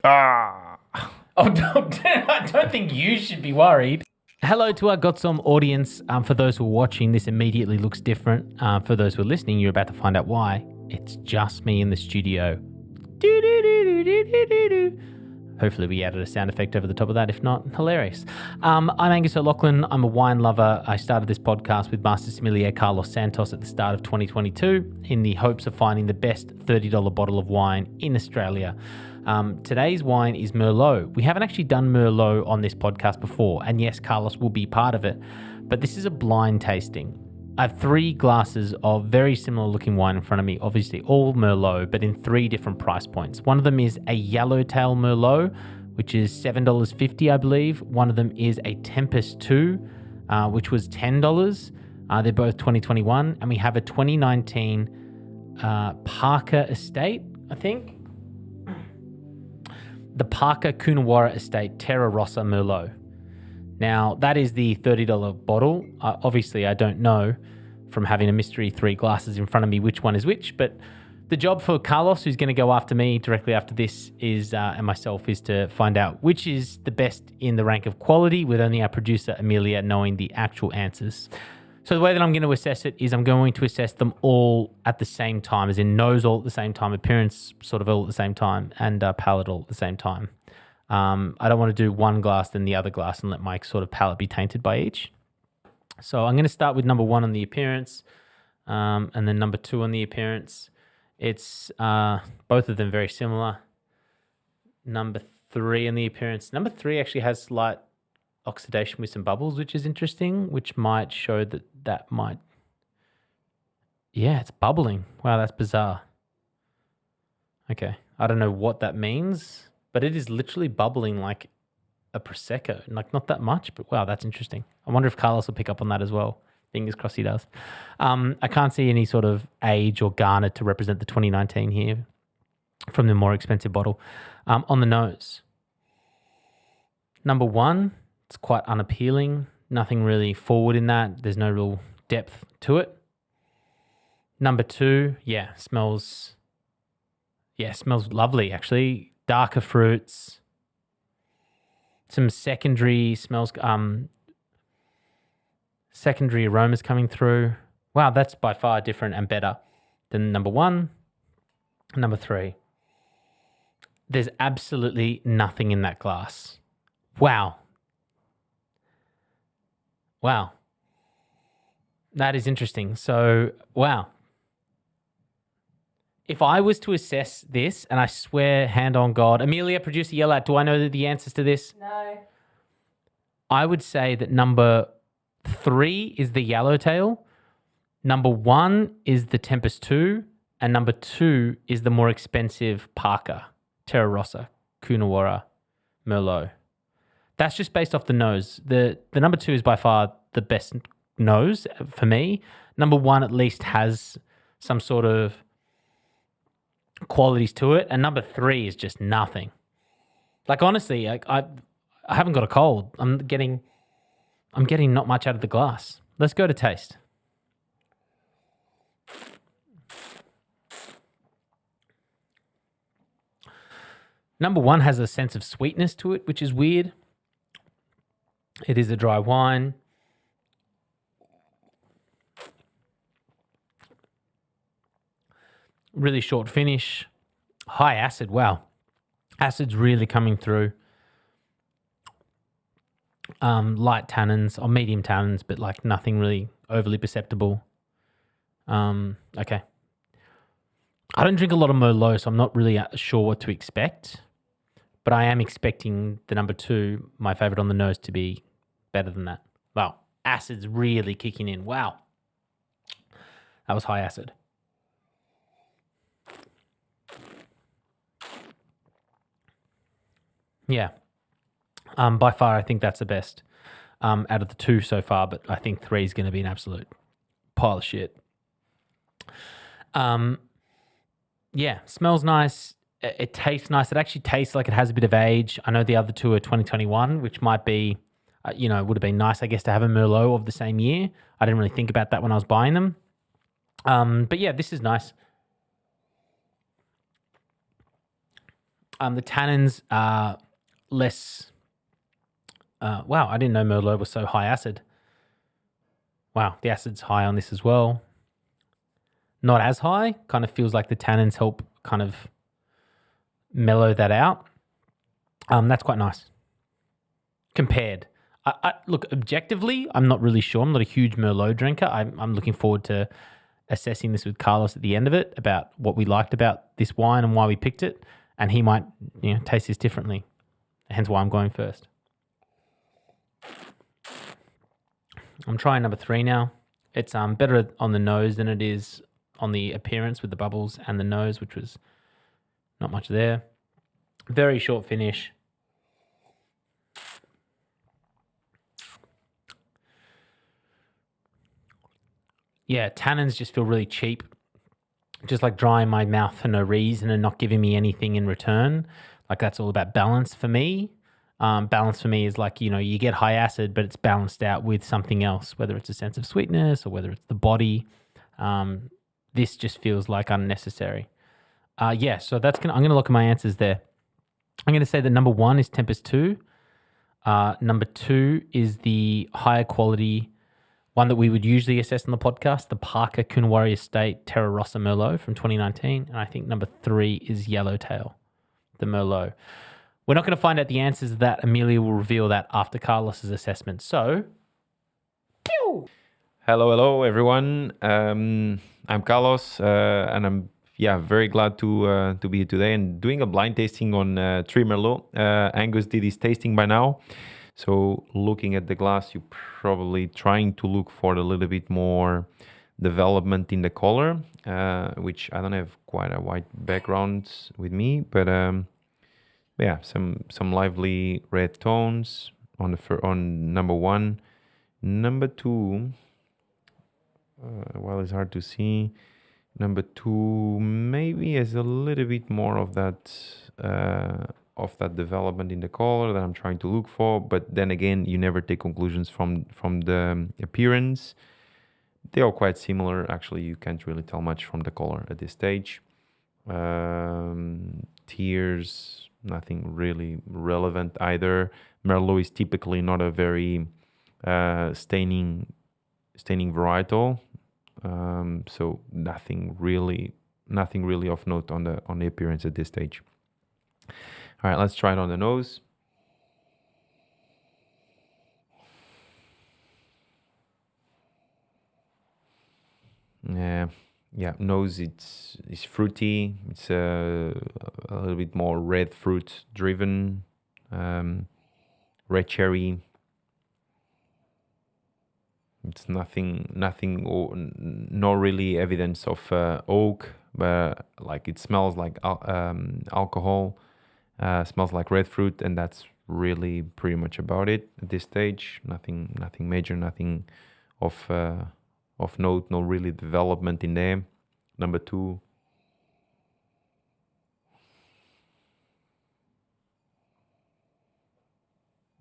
Ah. Oh, I don't think you should be worried. Hello to our Got Some audience. For those who are watching, this immediately looks different. For those who are listening, you're about to find out why. It's just me in the studio. Hopefully we added a sound effect over the top of that. If not, hilarious. I'm Angus O'Loughlin. I'm a wine lover. I started this podcast with Master Sommelier Carlos Santos at the start of 2022 in the hopes of finding the best $30 bottle of wine in Australia. Today's wine is Merlot. We haven't actually done Merlot on this podcast before, and yes, Carlos will be part of it, but this is a blind tasting. I have 3 glasses of very similar looking wine in front of me, obviously all Merlot, but in 3 different price points. One of them is a Yellowtail Merlot, which is $7.50, I believe. One of them is a Tempest 2, which was $10. They're both 2021, and we have a 2019 Parker Estate, I think. The Parker Coonawarra Estate Terra Rossa Merlot. Now, that is the $30 bottle. Obviously, I don't know from having a mystery 3 glasses in front of me which one is which, but the job for Carlos, who's going to go after me directly after this, is and myself, is to find out which is the best in the rank of quality, with only our producer, Amelia, knowing the actual answers. So the way that I'm going to assess it is I'm going to assess them all at the same time, as in nose all at the same time, appearance sort of all at the same time, and palate all at the same time. I don't want to do one glass then the other glass and let my sort of palate be tainted by each. So I'm going to start with number 1 on the appearance, and then number 2 on the appearance. It's both of them very similar. Number 3 on the appearance. Number 3 actually has slight oxidation with some bubbles, which is interesting, which might show that might... Yeah, it's bubbling. Wow, that's bizarre. Okay, I don't know what that means, but it is literally bubbling like a Prosecco. Like, not that much, but wow, that's interesting. I wonder if Carlos will pick up on that as well. Fingers crossed he does. I can't see any sort of age or garnet to represent the 2019 here from the more expensive bottle. On the nose. Number 1, it's quite unappealing. Nothing really forward in that. There's no real depth to it. Number 2, smells lovely, actually. Darker fruits. Some secondary smells, secondary aromas coming through. Wow, that's by far different and better than number 1 and number 3. There's absolutely nothing in that glass. Wow. That is interesting. So, wow. If I was to assess this, and I swear, hand on God, Amelia, producer, yell out, do I know the answers to this? No. I would say that number 3 is the Yellowtail, number 1 is the Tempest 2, and number 2 is the more expensive Parker, Terra Rossa, Coonawarra, Merlot. That's just based off the nose. The number 2 is by far the best nose for me. Number 1 at least has some sort of qualities to it, and number 3 is just nothing. Like, honestly, I haven't got a cold. I'm getting not much out of the glass. Let's go to taste. Number 1 has a sense of sweetness to it, which is weird. It is a dry wine. Really short finish. High acid. Wow. Acid's really coming through. Light tannins or medium tannins, but like nothing really overly perceptible. Okay. I don't drink a lot of Merlot, so I'm not really sure what to expect. But I am expecting the number 2, my favorite on the nose, to be better than that. Wow. Acid's really kicking in. Wow. That was high acid. Yeah. By far, I think that's the best out of the 2 so far, but I think 3 is going to be an absolute pile of shit. Smells nice. It tastes nice. It actually tastes like it has a bit of age. I know the other 2 are 2021, which might be, it would have been nice, I guess, to have a Merlot of the same year. I didn't really think about that when I was buying them. But yeah, this is nice. The tannins are less. Wow, I didn't know Merlot was so high acid. Wow, the acid's high on this as well. Not as high. Kind of feels like the tannins help kind of mellow that out. That's quite nice. Compared. Look, objectively, I'm not really sure. I'm not a huge Merlot drinker. I'm looking forward to assessing this with Carlos at the end of it about what we liked about this wine and why we picked it. And he might, taste this differently. Hence why I'm going first. I'm trying number 3 now. It's better on the nose than it is on the appearance with the bubbles and the nose, which was not much there. Very short finish. Yeah, tannins just feel really cheap. Just like drying my mouth for no reason and not giving me anything in return. Like that's all about balance for me. Balance for me is like, you get high acid, but it's balanced out with something else, whether it's a sense of sweetness or whether it's the body. This just feels like unnecessary. So I'm going to look at my answers there. I'm going to say that number 1 is Tempest 2. Number 2 is the higher quality one that we would usually assess on the podcast, the Parker Coonawarra Estate Terra Rossa Merlot from 2019. And I think number 3 is Yellowtail, the Merlot. We're not going to find out the answers of that. Amelia will reveal that after Carlos's assessment. So, pew! Hello, everyone. I'm Carlos, and I'm very glad to be here today and doing a blind tasting on 3 Merlot. Angus did his tasting by now. So looking at the glass, you're probably trying to look for a little bit more development in the color, which I don't have quite a white background with me, but some lively red tones on number 1. Number 2, it's hard to see. Number 2 maybe has a little bit more of that development in the color that I'm trying to look for. But then again, you never take conclusions from the appearance. They are quite similar. Actually, you can't really tell much from the color at this stage. Tears, nothing really relevant either. Merlot is typically not a very staining varietal. So nothing really of note on the appearance at this stage. All right, let's try it on the nose. Nose, it's fruity. It's a little bit more red fruit driven, red cherry. It's no really evidence of oak, but like it smells like alcohol. Smells like red fruit, and that's really pretty much about it at this stage. Nothing major, nothing of note, no really development in there. Number 2.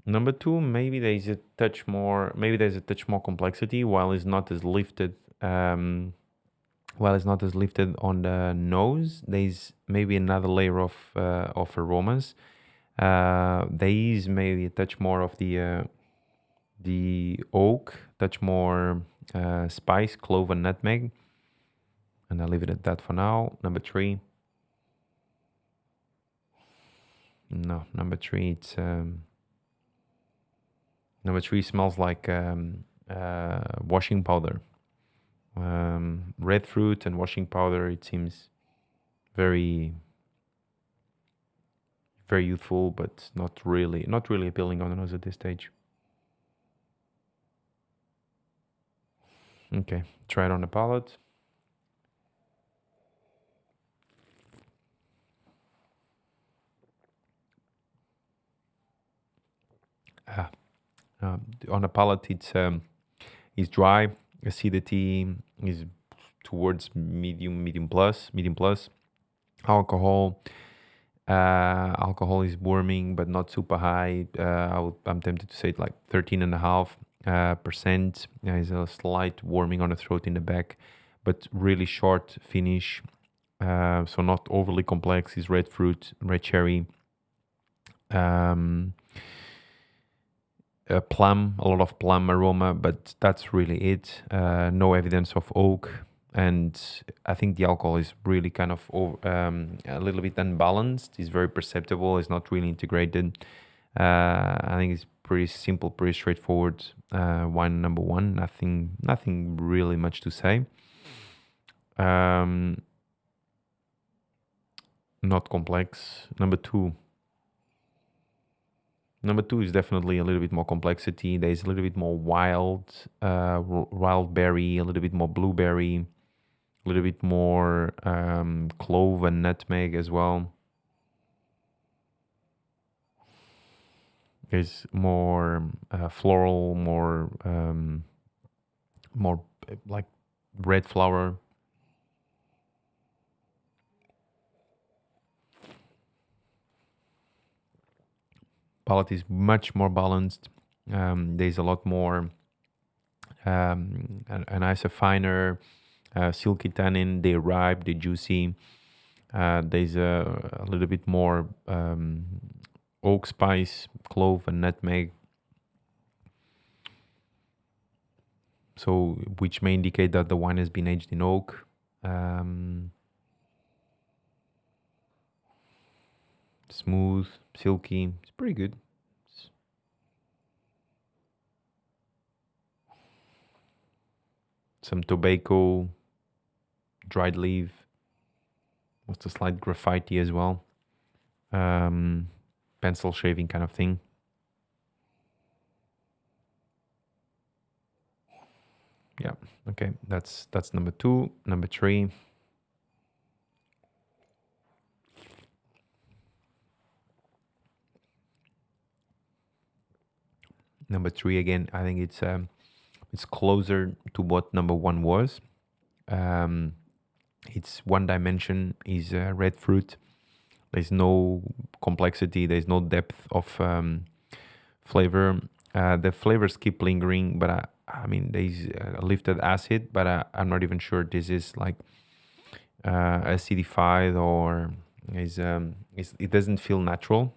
Number 2, maybe there's a touch more complexity while it's not as lifted. While it's not as lifted on the nose, there's maybe another layer of aromas. There is maybe a touch more of the oak, touch more spice, clove and nutmeg. And I'll leave it at that for now. Number 3. No, number 3, it's... Number 3 smells like washing powder. Red fruit and washing powder, it seems very, very youthful, but not really appealing on the nose at this stage. Okay, try it on the palate. On the palate, it's dry. Acidity is towards medium plus. Alcohol is warming, but not super high. I'm tempted to say it like 13.5%. There's a slight warming on the throat in the back, but really short finish. so not overly complex. Is red fruit, red cherry, plum, a lot of plum aroma, but that's really it. No evidence of oak, and I think the alcohol is really kind of a little bit unbalanced. It's very perceptible. It's not really integrated. I think it's pretty simple, pretty straightforward. Wine number one. Nothing really much to say. Not complex. Number two is definitely a little bit more complexity. There's a little bit more wild berry, a little bit more blueberry, a little bit more clove and nutmeg as well. There's more floral, more like red flower. Palate is much more balanced. There's a lot more a nicer, finer, silky tannin. They're ripe, they're juicy. There's a little bit more oak spice, clove and nutmeg. So, which may indicate that the wine has been aged in oak. Smooth, silky. It's pretty good. Some tobacco, dried leaf. What's a slight graffiti as well. Pencil shaving kind of thing. Yeah. Okay. That's number two. Number three. Number three again. I think it's closer to what number one was. It's one dimension. Is red fruit. There's no complexity. There's no depth of flavor. The flavors keep lingering, but I mean, there's lifted acid, but I'm not even sure this is like acidified or it doesn't feel natural.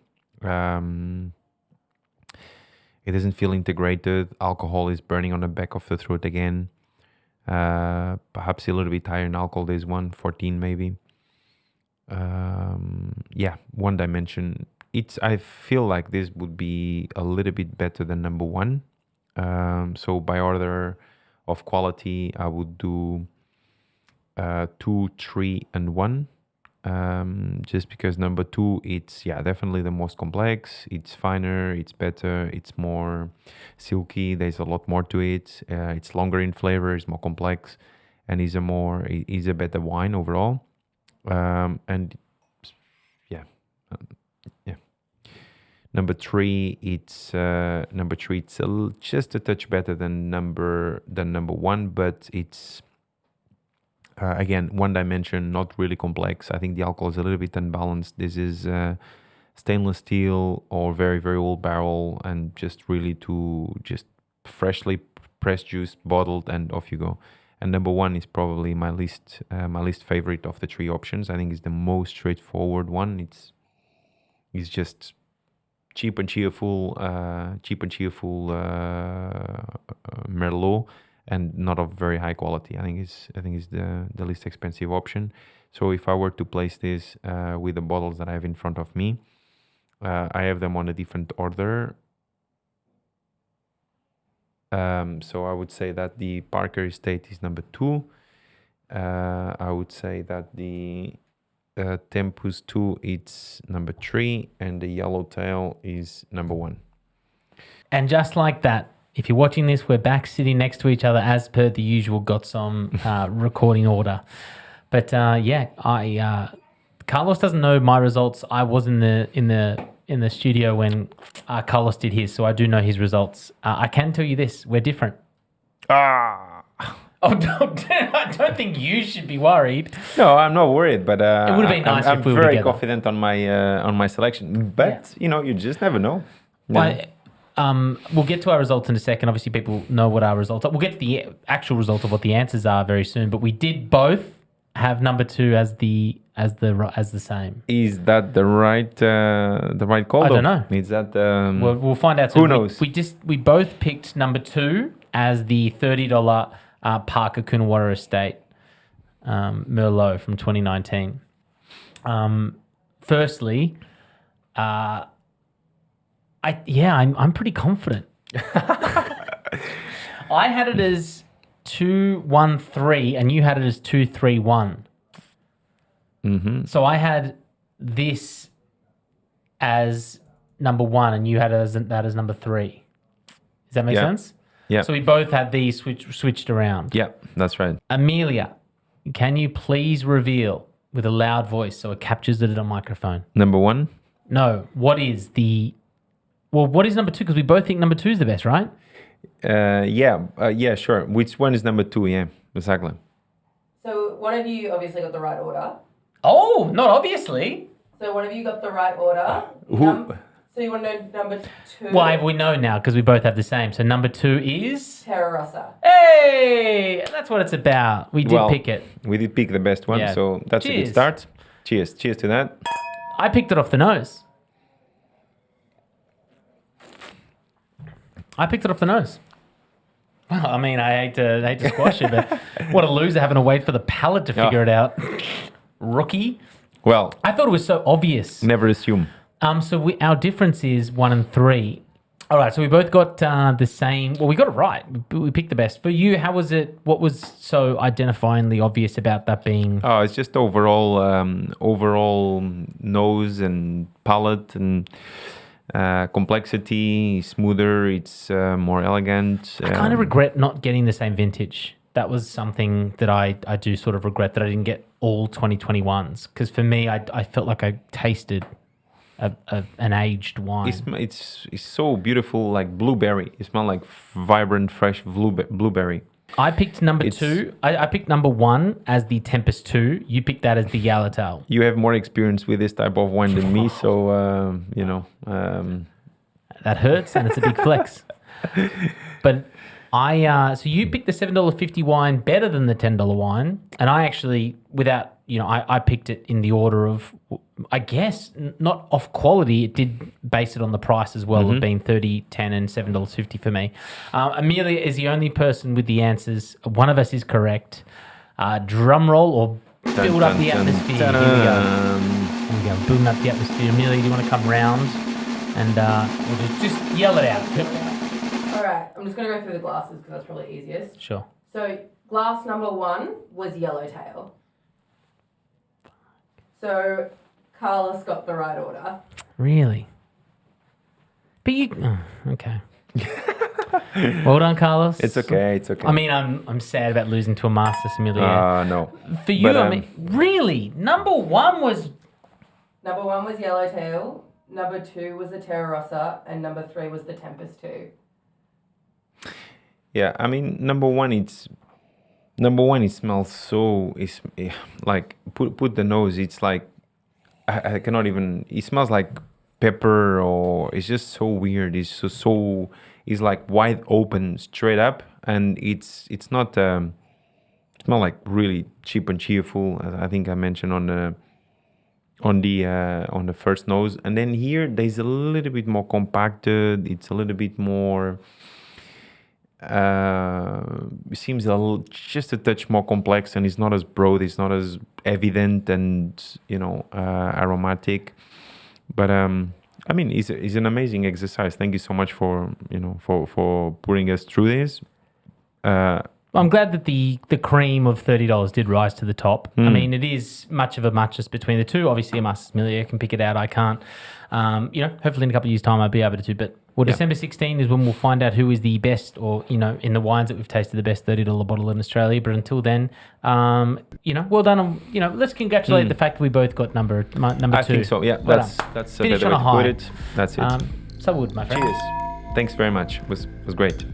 It doesn't feel integrated. Alcohol is burning on the back of the throat again. Perhaps a little bit higher in alcohol. There's 114 maybe. Yeah, one dimension. I feel like this would be a little bit better than number one. So by order of quality, I would do 2, 3, and 1. Just because number two, it's definitely the most complex. It's finer, it's better, it's more silky. There's a lot more to it. It's longer in flavor, it's more complex, and is a better wine overall. And yeah. Number three, it's just a touch better than number one, but it's again one dimension, not really complex. I think the alcohol is a little bit unbalanced. This is stainless steel or very, very old barrel, and just freshly pressed juice, bottled, and off you go. And number one is probably my least favorite of the three options. I think it's the most straightforward one. It's just cheap and cheerful Merlot, and not of very high quality. I think it's the least expensive option. So if I were to place this with the bottles that I have in front of me, I have them on a different order. So I would say that the Parker Estate is number 2. I would say that the Tempus 2 it's number 3, and the Yellowtail is number 1. And just like that, if you're watching this, we're back sitting next to each other as per the usual Got Some recording order. But Carlos doesn't know my results. I was in the studio when Carlos did his, so I do know his results. I can tell you this: we're different. Oh, I don't think you should be worried. No, I'm not worried, but it would have been nice if we were very together. confident on my selection. But you just never know. We'll get to our results in a second. Obviously, people know what our results are. We'll get to the actual result of what the answers are very soon. But we did both have number 2 as the same? Is that the right call? I don't know. Is that We'll find out. Who knows? We both picked number 2 as the $30 Parker Coonawarra Estate Merlot from 2019. Firstly, I'm pretty confident. I had it as 213 and you had it as 231. Mm-hmm. So I had this as number 1 and you had that as number 3. Does that make sense? Yeah. So we both had these switched around. Yeah, that's right. Amelia, can you please reveal with a loud voice so it captures it on microphone? Number 1? No. What is number 2? Because we both think number 2 is the best, right? Yeah, sure. Which one is number 2? Yeah, exactly. So one of you obviously got the right order. Oh, not obviously. So one of you got the right order. Who? So you want to know number 2? Well, we know now because we both have the same. So number 2 is... Terra Rossa. Hey! That's what it's about. We did pick it. We did pick the best one, Yeah. so that's a Cheers. good start. Cheers. Cheers to that. I picked it off the nose. Well, I mean, I hate to squash it, but what a loser having to wait for the palate to figure it out. Rookie. Well, I thought it was so obvious. never assume. So our difference is 1 and 3. All right, so we both got the same. Well, we got it right. We picked the best. For you, how was it? What was so identifyingly obvious about that being? Oh, it's just overall nose and palate and complexity, smoother. It's more elegant. I kind of regret not getting the same vintage. That was something that I do sort of regret that I didn't get all 2021s. Because for me, I felt like I tasted an aged wine. It's so beautiful, like blueberry. It smells like vibrant, fresh blueberry. I picked number 2. I picked number 1 as the Tempest 2. You picked that as the Yellowtail. You have more experience with this type of wine than me, so That hurts, and it's a big flex. But so you picked the $7.50 wine better than the $10 wine, and I actually, without, I picked it in the order of, I guess, not off quality. It did base it on the price as well, of being $30, $10, and $7.50 for me. Amelia is the only person with the answers. One of us is correct. Drum roll or build up the atmosphere. Here we go. Here we go. Building up the atmosphere. Amelia, do you want to come round and we'll just yell it out? All right, I'm just going to go through the glasses because that's probably easiest. Sure. So glass number 1 was Yellowtail. So Carlos got the right order. Really? But okay. Well done, Carlos. it's okay. It's okay. I mean, I'm sad about losing to a Master Sommelier. No. For you, I mean, really, number 1 was... Number 1 was Yellowtail. Number 2 was the Terra Rossa. And number 3 was the Tempest 2. Yeah, I mean, number one, it smells so. It's like put the nose. It's like I cannot even. It smells like pepper, or it's just so weird. It's so. It's like wide open, straight up, and it's not. It smells like really cheap and cheerful. As I think I mentioned on the first nose, and then here there's a little bit more compacted. It's a little bit more. It seems just a touch more complex, and it's not as broad. It's not as evident and aromatic. But I mean, it's an amazing exercise. Thank you so much for putting us through this. I'm glad that the cream of $30 did rise to the top. I mean, it is much of a muchness between the two. Obviously, a Master Sommelier can pick it out. I can't. Hopefully in a couple of years' time, I'll be able to. But December 16 is when we'll find out who is the best, or in the wines that we've tasted, the best $30 bottle in Australia. But until then, well done. Let's congratulate the fact that we both got number 2. I think so. Yeah, Well that's Finish a on better a way to high. put it. That's it. So would, my friend. Cheers. Thanks very much. It was great.